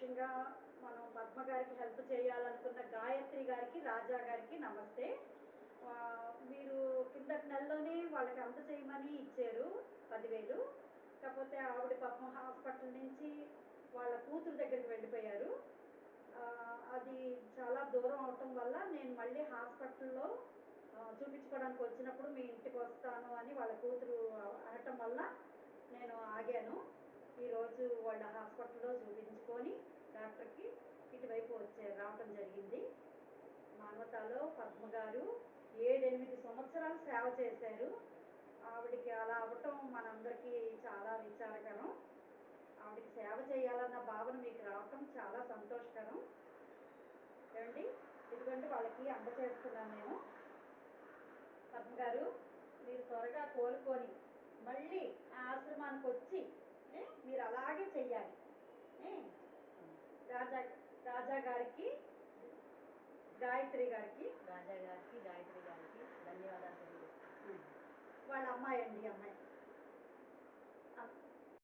ముఖ్యంగా మనం పద్మ గారికి హెల్ప్ చేయాలనుకున్న గాయత్రి గారికి, రాజా గారికి నమస్తే. మీరు కిందటి నెలలోనే వాళ్ళకి అందజేయమని ఇచ్చారు 10,000. కాకపోతే ఆవిడ పాపం హాస్పిటల్ నుంచి వాళ్ళ కూతురు దగ్గరికి వెళ్ళిపోయారు. అది చాలా దూరం అవటం వల్ల నేను మళ్ళీ హాస్పిటల్లో చూపించుకోవడానికి వచ్చినప్పుడు మీ ఇంటికి వస్తాను అని వాళ్ళ కూతురు అనటం వల్ల నేను ఆగాను. ఈరోజు వాళ్ళ హాస్పిటల్లో చూపించుకొని డాక్టర్కి ఇటువైపు రావటం జరిగింది. మానవతాలో పద్మ గారు 7-8 సంవత్సరాలు సేవ చేశారు. ఆవిడకి అలా అవ్వటం మనందరికీ చాలా విచారకరం. ఆవిడకి సేవ చేయాలన్న భావన మీకు రావటం చాలా సంతోషకరం. ఏమండి, ఇదిగోండి వాళ్ళకి అందజేస్తున్నాను నేను. పద్మ గారు, మీరు త్వరగా కోలుకొని మళ్ళీ ఆ ఆశ్రమానికి వచ్చి మీరు అలాగే చెయ్యాలి. రాజా రాజా గారికి, గాయత్రి గారికి ధన్యవాదాలు తెలియజేస్తాను. వాళ్ళ అమ్మాయి అండి, అమ్మాయి